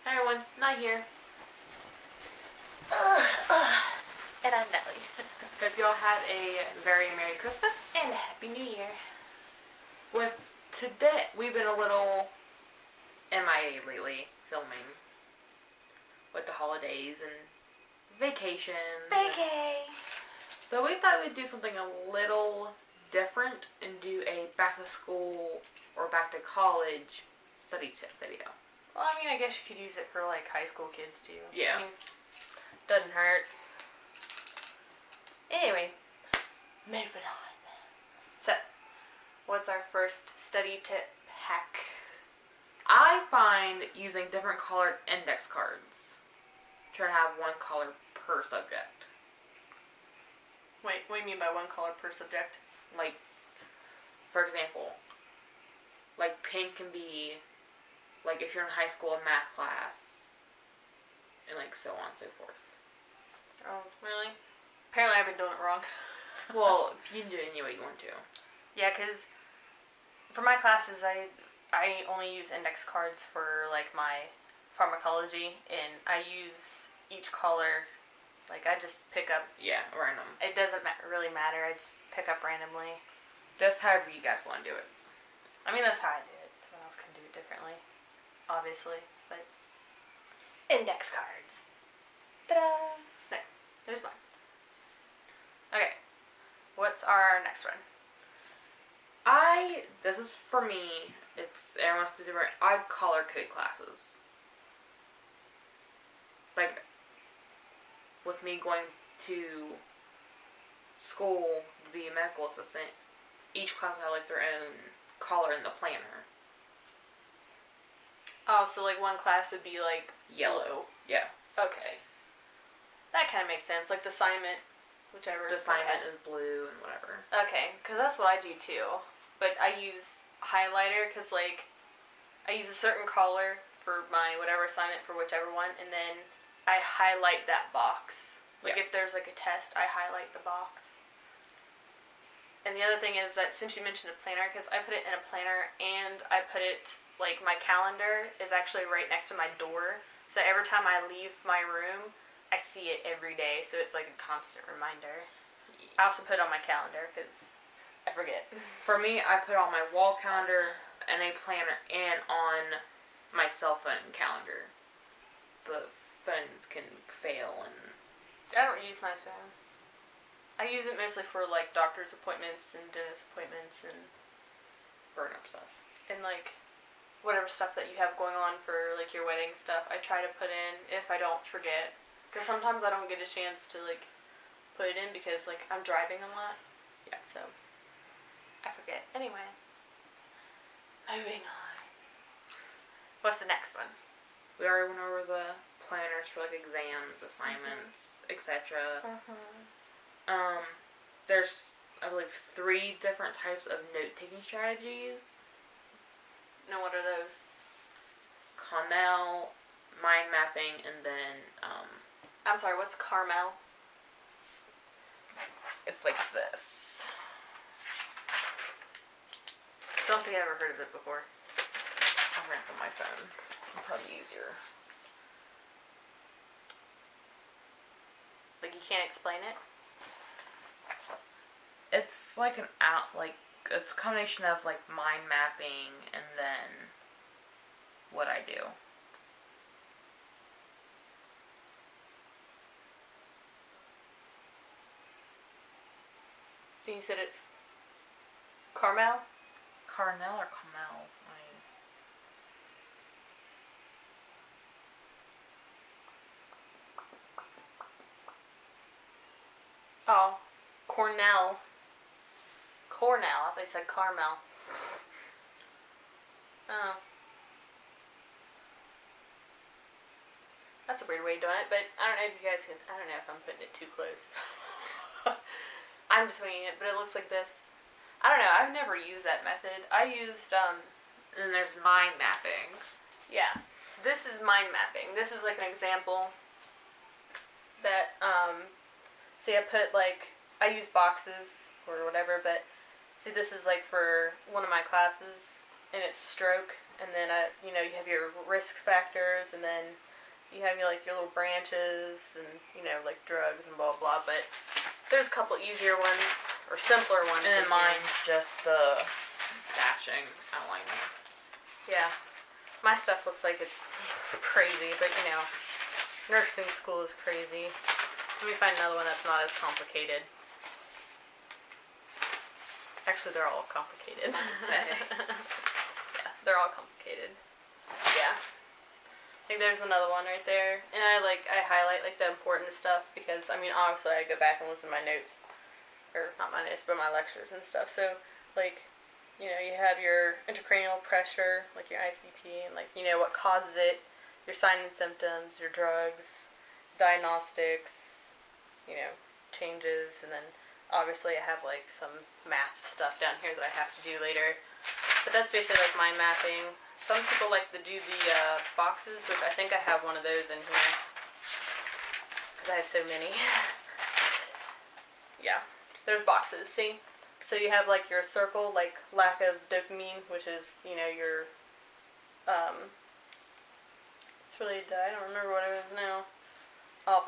Hi everyone, not here. And I'm Nelly. Hope y'all had a very Merry Christmas. And Happy New Year. With today, we've been a little MIA lately, filming. With the holidays and vacations. Vacay! So we thought we'd do something a little different and do a back to school or back to college study tip video. Well, I mean, I guess you could use it for, like, high school kids, too. Yeah. I mean, doesn't hurt. Anyway, moving on. So, what's our first study tip hack? I find using different colored index cards. Try to have one color per subject. Wait, what do you mean by one color per subject? Like, for example, like pink can be, like if you're in high school, a math class, and like so on and so forth. Oh, really? Apparently I've been doing it wrong. Well, you can do it any way you want to. Yeah, because for my classes, I only use index cards for, like, my pharmacology, and I use each color, like, I just pick up. Yeah, random. It doesn't really matter. I just pick up randomly. Just however you guys want to do it. I mean, that's how I do it. Someone else can do it differently, obviously, but index cards. Ta-da! No, there's one. Okay, what's our next one? This is for me, everyone's different, I color code classes. Like, with me going to school to be a medical assistant, each class had like their own color in the planner. Oh, so like one class would be like Yellow. Yeah. Okay. That kind of makes sense. Like the assignment, whichever. The assignment is blue and whatever. Okay, because that's what I do too. But I use highlighter because, like, I use a certain color for my whatever assignment for whichever one, and then I highlight that box. Like, if there's, like, a test, I highlight the box. And the other thing is that since you mentioned a planner, because I put it in a planner, and I put it, like, my calendar is actually right next to my door. So every time I leave my room, I see it every day, so it's, like, a constant reminder. I also put it on my calendar, because I forget. For me, I put on my wall calendar and a planner and on my cell phone calendar. The phones can fail and... I don't use my phone. I use it mostly for, like, doctor's appointments and dentist appointments and... burn up stuff. And, like, whatever stuff that you have going on for, like, your wedding stuff, I try to put in if I don't forget. Because sometimes I don't get a chance to, like, put it in because, like, I'm driving a lot. Yeah. So... I forget. Anyway. Moving on. What's the next one? We already went over the planners for like exams, assignments, etc. There's, I believe, 3 different types of note-taking strategies. Now, what are those? Connell, mind mapping, and then, I'm sorry, what's Carmel? it's like this. Don't think I've ever heard of it before. I'll rent on my phone. It'll probably be easier. Like, you can't explain it? It's like it's a combination of like mind mapping and then what I do. And you said it's Carmel? Carnell or Carmel? Oh, Cornell. Cornell. I thought you said Carmel. Oh. That's a weird way of doing it, but I don't know if you guys can... I don't know if I'm putting it too close. I'm just winging it, but it looks like this. I don't know. I've never used that method. I used, And there's mind mapping. Yeah. This is mind mapping. This is like an example that, see, I put, like, I use boxes or whatever, but see, this is, like, for one of my classes, and it's stroke, and then you know, you have your risk factors, and then you have your, like, your little branches, and, you know, like drugs and blah blah. But there's a couple easier ones or simpler ones. And then mine's just the dashing outlining. Yeah, my stuff looks like it's crazy, but you know, nursing school is crazy. Let me find another one that's not as complicated. Actually, they're all complicated. Yeah, they're all complicated. Yeah. I think there's another one right there. And I highlight like the important stuff because, I mean, obviously I go back and listen to my notes. Or not my notes, but my lectures and stuff. So, like, you know, you have your intracranial pressure, like your ICP, and like, you know, what causes it, your signs and symptoms, your drugs, diagnostics, you know, changes, and then obviously I have like some math stuff down here that I have to do later. But that's basically like mind mapping. Some people like to do the boxes, which I think I have one of those in here. Because I have so many. Yeah. There's boxes, see? So you have like your circle, like lack of dopamine, which is, you know, your, it's related to, I don't remember what it is now.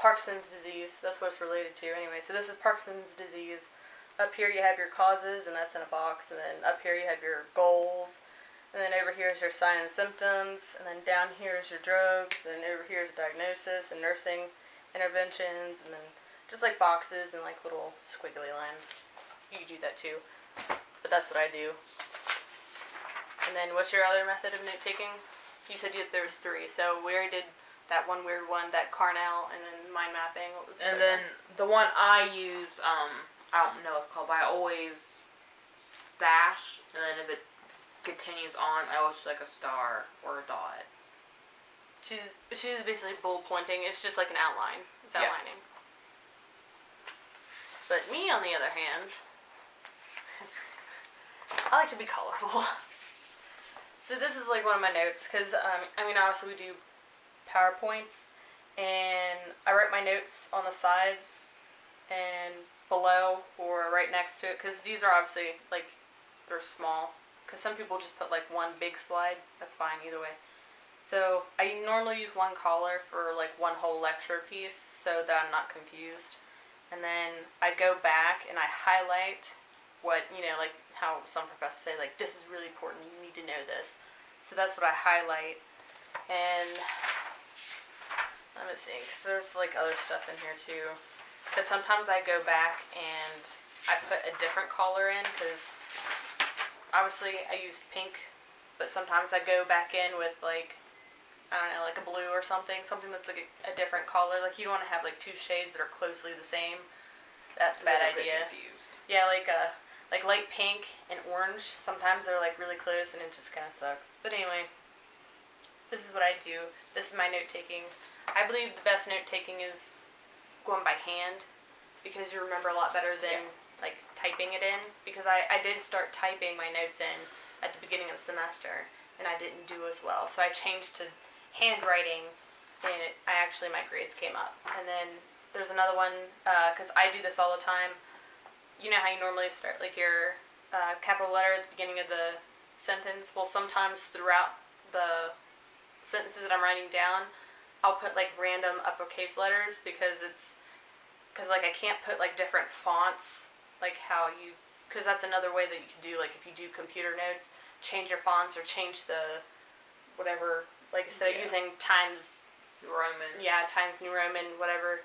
Parkinson's disease, that's what it's related to anyway. So this is Parkinson's disease. Up here you have your causes, and that's in a box, and then up here you have your goals, and then over here is your signs and symptoms, and then down here is your drugs, and over here is diagnosis and nursing interventions, and then just like boxes and like little squiggly lines. You can do that too, but that's what I do. And then what's your other method of note taking? You said there was 3, so we already did that one weird one, that Carnell, and then mind mapping. What was the And third then one? the one I use, I don't know what it's called, but I always stash, and then if it continues on, I always like a star or a dot. She's just basically bullet pointing. It's just like an outline. It's outlining. Yeah. But me, on the other hand, I like to be colorful. So this is like one of my notes, because, I mean, obviously we do PowerPoints, and I write my notes on the sides and below or right next to it, because these are obviously, like, they're small, because some people just put like one big slide. That's fine either way. So I normally use one color for like one whole lecture piece so that I'm not confused. And then I go back and I highlight what, you know, like how some professors say, like, this is really important, you need to know this. So that's what I highlight. And let me see, because there's like other stuff in here too. Because sometimes I go back and I put a different color in, because obviously I used pink, but sometimes I go back in with like, I don't know, like a blue or something that's like a different color. Like, you don't want to have like 2 shades that are closely the same. That's a bad idea. Confused. Yeah, like light pink and orange. Sometimes they're like really close, and it just kind of sucks. But anyway, this is what I do. This is my note taking. I believe the best note taking is going by hand, because you remember a lot better than like typing it in. Because I did start typing my notes in at the beginning of the semester, and I didn't do as well. So I changed to handwriting, and my grades came up. And then there's another one, because I do this all the time. You know how you normally start like your capital letter at the beginning of the sentence? Well, sometimes throughout the sentences that I'm writing down, I'll put like random uppercase letters, because like I can't put like different fonts, like how you, because that's another way that you can do, like if you do computer notes, change your fonts or change the whatever, like instead of using Times New Roman. Yeah, Times New Roman, whatever,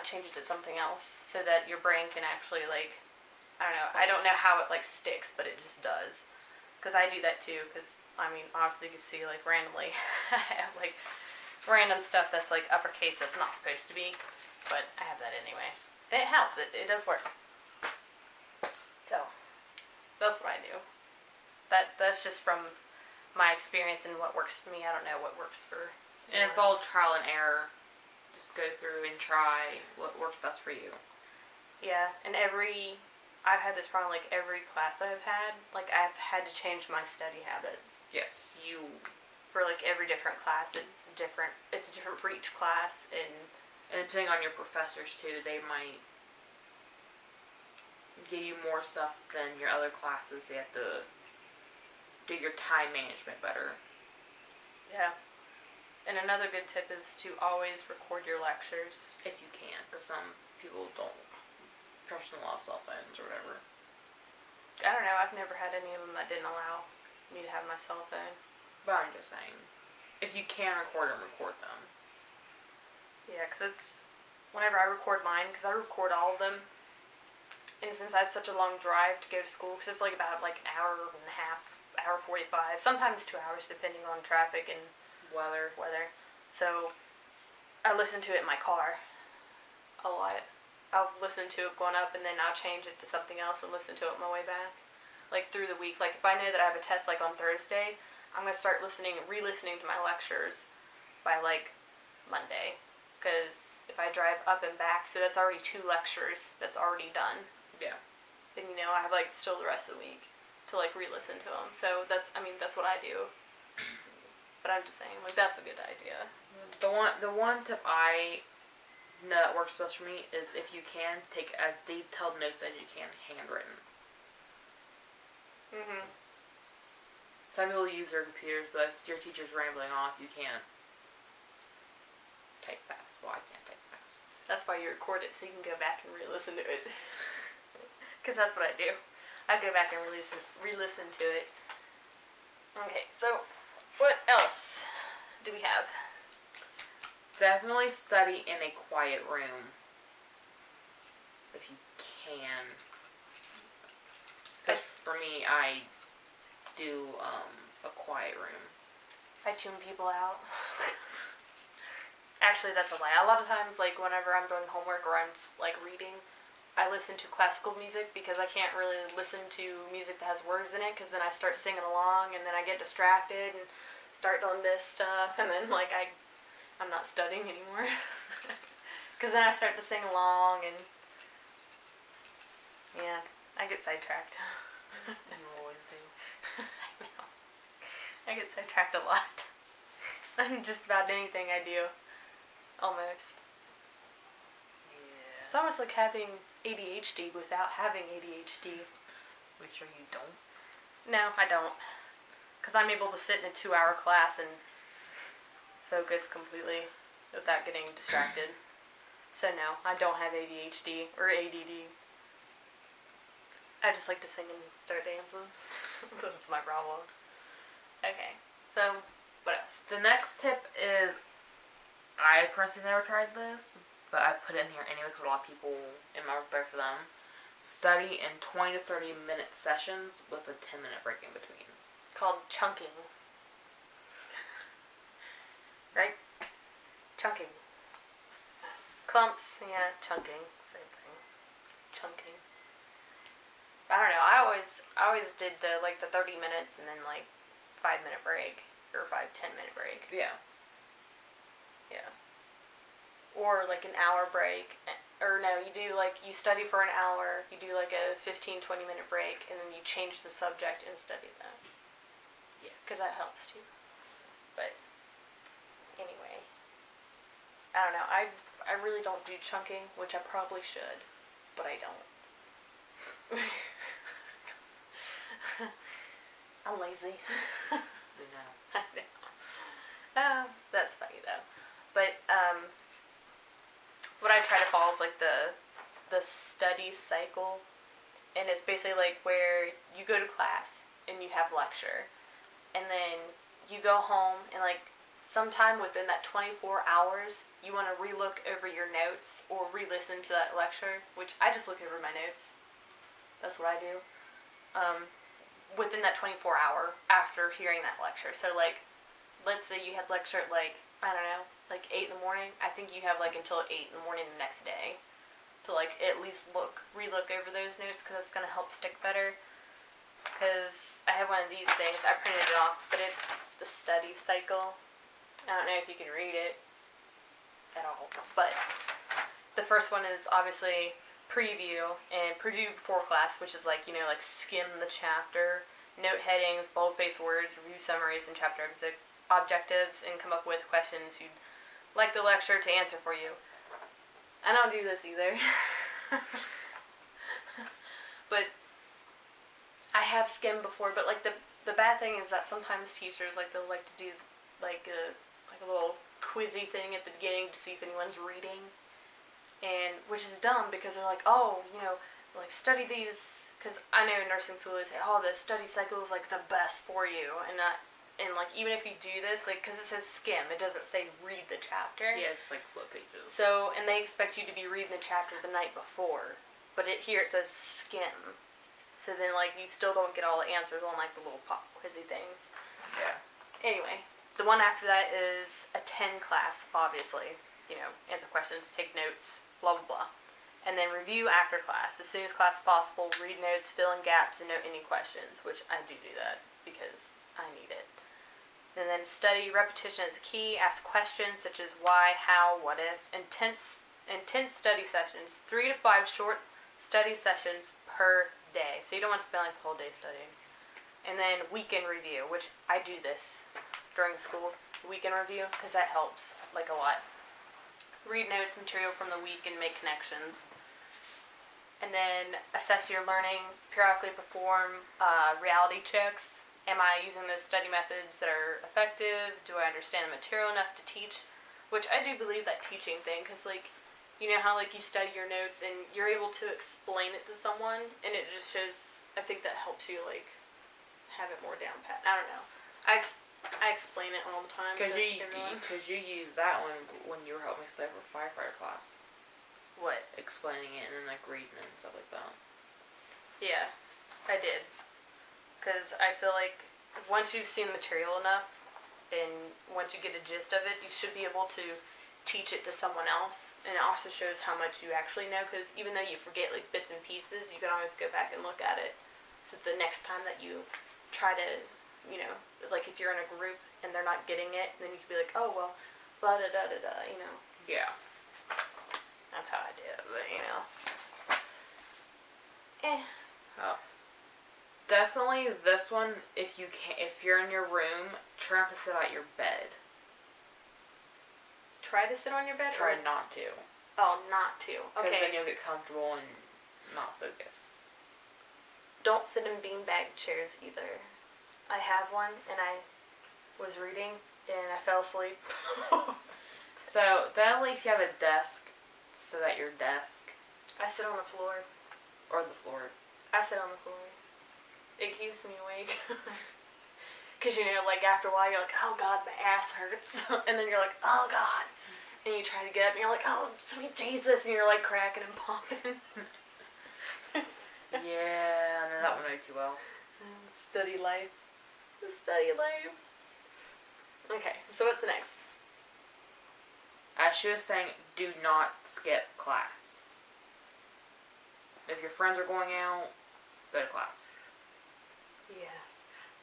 change it to something else so that your brain can actually like, I don't know, I don't know how it like sticks, but it just does. Because I do that too, because I mean, obviously you can see like randomly, I have like random stuff that's like uppercase that's not supposed to be, but I have that anyway. And it helps, it does work. So, that's what I do. That's just from my experience and what works for me. I don't know what works for And it's all trial and error. Just go through and try what works best for you. Yeah, and I've had this problem like every class that I've had. Like, I've had to change my study habits. Yes, For like every different class, it's different. It's different for each class, and depending on your professors too, they might give you more stuff than your other classes. They have to do your time management better. Yeah. And another good tip is to always record your lectures. If you can, because some people don't. Personal law cell phones or whatever. I don't know. I've never had any of them that didn't allow me to have my cell phone. But I'm just saying, if you can record them, record them. Yeah, because it's whenever I record mine, because I record all of them. And since I have such a long drive to go to school, because it's like about like an hour and a half, hour 45, sometimes 2 hours depending on traffic and Weather. So I listen to it in my car a lot. I'll listen to it going up and then I'll change it to something else and listen to it on my way back. Like through the week. Like if I know that I have a test like on Thursday, I'm going to start re-listening to my lectures by like Monday. Because if I drive up and back, so that's already 2 lectures that's already done. Yeah. Then I have like still the rest of the week to like re-listen to them. So that's what I do. But I'm just saying, like that's a good idea. The one tip I know that works best for me is if you can take as detailed notes as you can handwritten. Mhm. Some people use their computers, but if your teacher's rambling off, you can't type fast. Well, I can't type fast. That's why you record it so you can go back and re-listen to it. Because that's what I do. I go back and re-listen to it. Okay, so what else do we have? Definitely study in a quiet room. If you can. Because for me, I do a quiet room. I tune people out. Actually, that's a lie. A lot of times, like, whenever I'm doing homework or I'm just, like, reading, I listen to classical music because I can't really listen to music that has words in it because then I start singing along and then I get distracted and start doing this stuff and then, like, I'm not studying anymore. Because then I start to sing along and, yeah, I get sidetracked. You always do. I know. I get sidetracked a lot. On just about anything I do. Almost. Yeah. It's almost like having ADHD without having ADHD. Which are you don't? No, I don't. Because I'm able to sit in a 2-hour class and focus completely without getting distracted. So no, I don't have ADHD or ADD. I just like to sing and start dances. That's my problem. Okay, so what else? The next tip is, I personally never tried this, but I put it in here anyway because a lot of people, it might work better for them. Study in 20 to 30 minute sessions with a 10-minute break in between. Called chunking. Right? Chunking. Clumps, yeah, chunking. Same thing. Chunking. I don't know, I always did the 30 minutes and then 5-minute break. Or 10-minute break. Yeah. Yeah. Or an hour break. Or no, you do you study for an hour, you do a 15-20 minute break, and then you change the subject and study that. Yes. Because that helps too. But anyway, I don't know. I really don't do chunking, which I probably should, but I don't. I'm lazy. No. I know. That's funny though. But what I try to follow is the study cycle, and it's basically where you go to class and you have lecture, and then you go home and sometime within that 24 hours you want to relook over your notes or re-listen to that lecture, which I just look over my notes. That's what I do. Within that 24 hour after hearing that lecture. So let's say you had lecture at I don't know, 8 in the morning. I think you have until 8 in the morning the next day to at least relook over those notes, because that's going to help stick better. Because I have one of these things, I printed it off, but it's the study cycle. I don't know if you can read it at all, but the first one is obviously preview, and preview before class, which is skim the chapter, note headings, boldface words, review summaries and chapter objectives, and come up with questions you'd like the lecturer to answer for you. I don't do this either. But I have skimmed before, but the the bad thing is that sometimes teachers, like, they'll like to do, like a little quizzy thing at the beginning to see if anyone's reading. And, which is dumb, because they're like, oh, like, study these, because I know in nursing school they say, oh, the study cycle is, like, the best for you, and like, even if you do this, like, because it says skim, it doesn't say read the chapter. Yeah, it's like flip pages. So, and they expect you to be reading the chapter the night before, but here it says skim. So then, like, you still don't get all the answers on, like, the little pop quizzy things. Yeah. Anyway, the one after that is a 10 class, obviously. Answer questions, take notes, blah, blah, blah. And then review after class. As soon as class is possible, read notes, fill in gaps, and note any questions, which I do that because I need it. And then study. Repetition is key. Ask questions such as why, how, what if. Intense study sessions. 3 to 5 short study sessions per day. So you don't want to spend like the whole day studying. And then weekend review, which I do this during school. Weekend review, because that helps like a lot. Read notes, material from the week, and make connections. And then assess your learning. Periodically perform reality checks. Am I using those study methods that are effective? Do I understand the material enough to teach? Which I do believe that teaching thing, because, like, you know how, like, you study your notes and you're able to explain it to someone, and it just shows, I think that helps you, like, have it more down pat. I don't know. I explain it all the time. Because you use that one when you were helping me study for firefighter class. What? Explaining it and then, like, reading it and stuff like that. Yeah, I did. Because I feel like once you've seen the material enough, and once you get a gist of it, you should be able to teach it to someone else. And it also shows how much you actually know, because even though you forget, like, bits and pieces, you can always go back and look at it. So the next time that you try to, like, if you're in a group and they're not getting it, then you can be like, oh, well, blah, da, da, da, da, Yeah. That's how I do it, but, Oh. Definitely this one, if you're in your room, try not to sit at your bed. Try to sit on your bed? Try not to. Oh, not to. Okay. Because then you'll get comfortable and not focus. Don't sit in beanbag chairs either. I have one, and I was reading, and I fell asleep. So, definitely if you have a desk, sit at your desk. I sit on the floor. Or the floor. I sit on the floor. It keeps me awake. Because, like, after a while, you're like, oh, God, my ass hurts. And then you're like, oh, God. And you try to get up, and you're like, oh, sweet Jesus. And you're, like, cracking and popping. Yeah, I know that one way too well. Study life. Study life. Okay, so what's next? As she was saying, do not skip class. If your friends are going out, go to class. Yeah.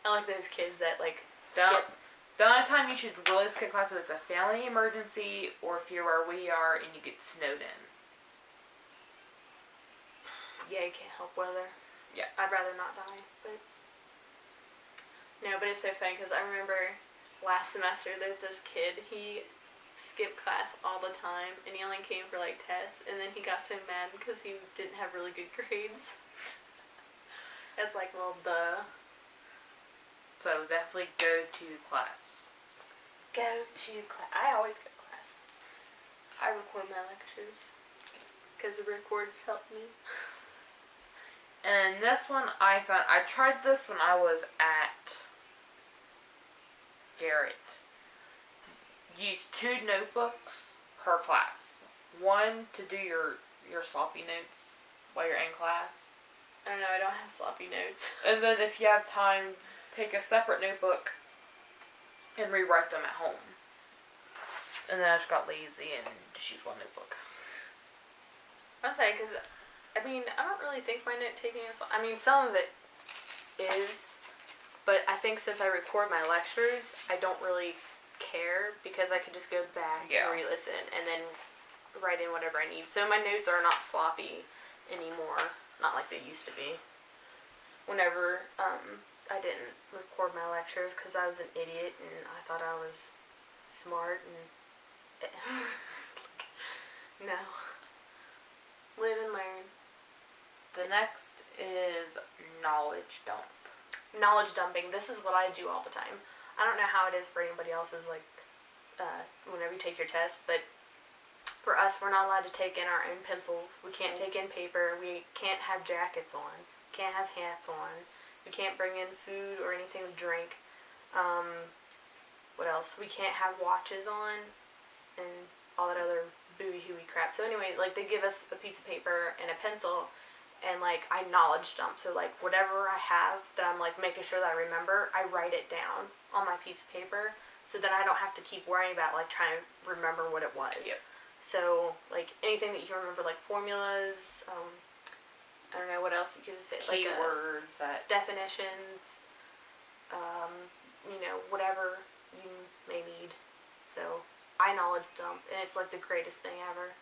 I like those kids that, like, skip. The only time you should really skip class is if it's a family emergency or if you're where we are and you get snowed in. Yeah, you can't help weather. Yeah. I'd rather not die, but... No, but it's so funny because I remember last semester there's this kid, he skipped class all the time and he only came for, like, tests, and then he got so mad because he didn't have really good grades. It's like, well, duh. So definitely go to class. Go to class. I always go to class. I record my lectures because the records help me. And this one I tried this when I was at Garrett. Use 2 notebooks per class. One to do your sloppy notes while you're in class. I don't know, I don't have sloppy notes. And then if you have time, take a separate notebook and rewrite them at home. And then I just got lazy and just used one notebook. I'll say, because, I mean, I don't really think my note taking is... I mean, some of it is, but I think since I record my lectures, I don't really care because I can just go back and re-listen and then write in whatever I need. So my notes are not sloppy anymore, not like they used to be. Whenever I didn't record my lectures because I was an idiot and I thought I was smart and no. Live and learn. The next is knowledge dump. knowledge dumping. This is what I do all the time. I don't know how it is for anybody else's, like, whenever you take your test, but for us, we're not allowed to take in our own pencils. We can't take in paper. We can't have jackets on. Can't have hats on. We can't bring in food or anything to drink. What else? We can't have watches on and all that other booey-hooey crap. So anyway, like, they give us a piece of paper and a pencil, and, like, I knowledge dump. So, like, whatever I have that I'm, like, making sure that I remember, I write it down on my piece of paper, so then I don't have to keep worrying about, like, trying to remember what it was. Yep. So, like, anything that you can remember, like formulas, I don't know what else you could say. Keywords, like, definitions, you know, whatever you may need. So, I knowledge dump, and it's, like, the greatest thing ever.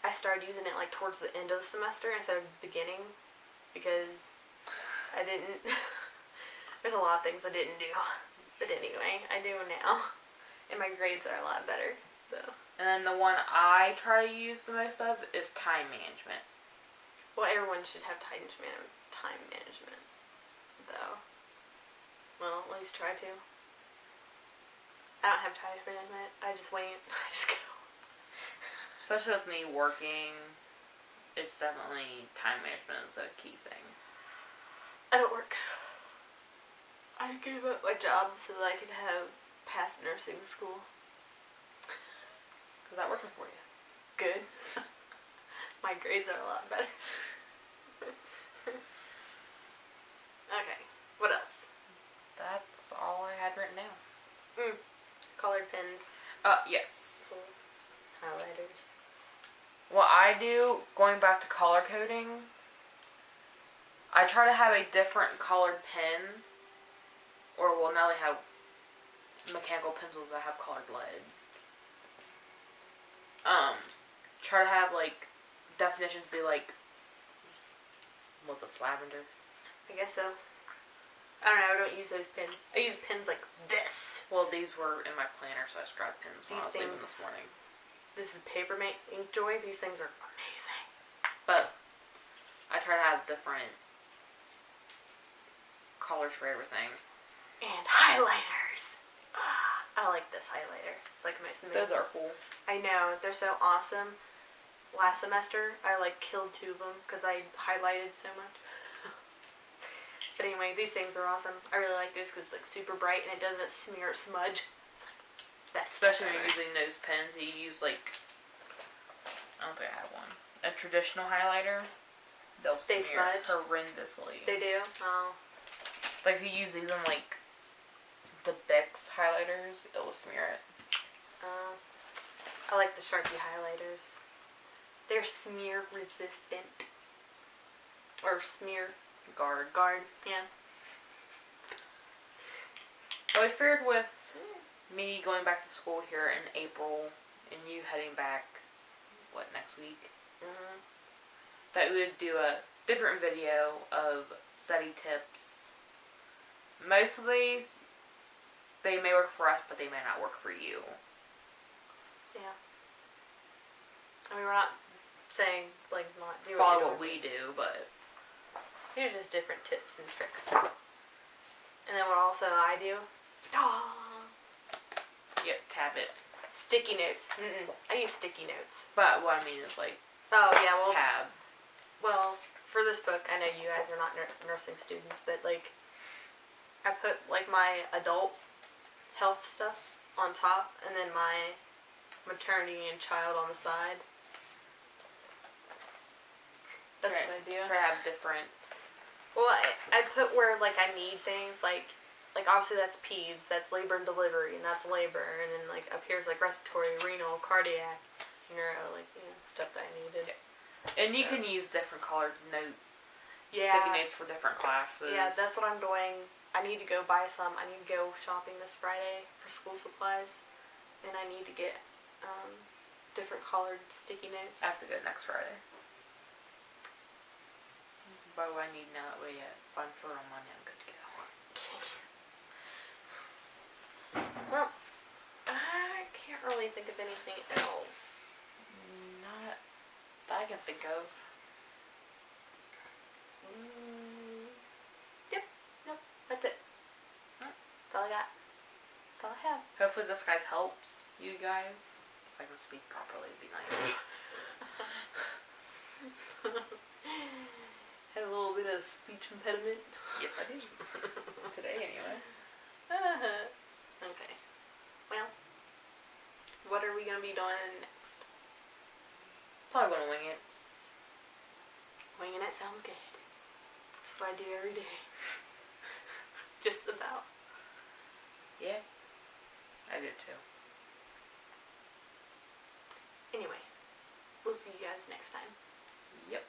I started using it, like, towards the end of the semester instead of the beginning, because I didn't, there's a lot of things I didn't do. But anyway, I do now, and my grades are a lot better, so. And then the one I try to use the most of is time management. Well, everyone should have time management, though. Well, at least try to. I don't have time management. I just wait. I just go. Especially with me working, it's definitely time management is a key thing. I don't work. I gave up my job so that I could have pass nursing school. Is that working for you? Good. My grades are a lot better. Okay, what else? That's all I had written down. Colored pens. Yes. Highlighters. What I do, going back to color coding, I try to have a different colored pen, or well, now they have mechanical pencils that have colored lead. Try to have, like, definitions be like, what's this, lavender? I guess so. I don't know, I don't use those pens. I use pens like this. Well, these were in my planner, so I scribed pens when I was leaving things- this morning. This is Papermate Inkjoy. These things are amazing. But I try to have different colors for everything. And highlighters. I like this highlighter. It's like most amazing. Those are cool. I know, they're so awesome. Last semester, I like killed 2 of them because I highlighted so much. But anyway, these things are awesome. I really like this because it's like super bright and it doesn't smear or smudge. Best Especially when ever. you're using those pens, you use like, I don't think I have one. A traditional highlighter, They smear smudge? horrendously. They do? Oh. Like if you use these in like the Bix highlighters, it will smear it. I like the Sharpie highlighters. They're smear resistant. Or smear Guard. yeah. Well, I figured with me going back to school here in April and you heading back, what, next week? Mm-hmm. That we would do a different video of study tips. Most of these, they may work for us, but they may not work for you. Yeah. I mean, we're not saying, like, not do Follow it. what we do, but These are just different tips and tricks. And then what also I do? yep, tab it. Sticky notes. I use sticky notes. But what I mean is like Oh, yeah, well, tab. well, for this book, I know you guys are not nursing students, but, like, I put, like, my adult health stuff on top, and then my maternity and child on the side. That's Right. what I do. Try to have different. Well, I put where, like, I need things, like obviously that's peds, that's labor and delivery, and that's labor, and then, like, up here's, like, respiratory, renal, cardiac, neuro, like, you know, stuff that I needed. And you can use different colored sticky Yeah, notes for different classes. yeah, that's what I'm doing. I need to go buy some. I need to go shopping this Friday for school supplies, and I need to get, different colored sticky notes. I have to go next Friday. But what I need now that way, if I'm short on money, I'm good to go. Well, I can't really think of anything else. Not that I can think of. Yep. all I got. That's all I have. Hopefully this guys helps you guys. If I can speak properly, it'd be nice. Had a little bit of speech impediment. Yes, I do. Today, anyway. Okay. Well, what are we gonna be doing next? Probably gonna wing it. Winging it sounds good. That's what I do every day. Just about. Yeah. I did too. Anyway, we'll see you guys next time. Yep.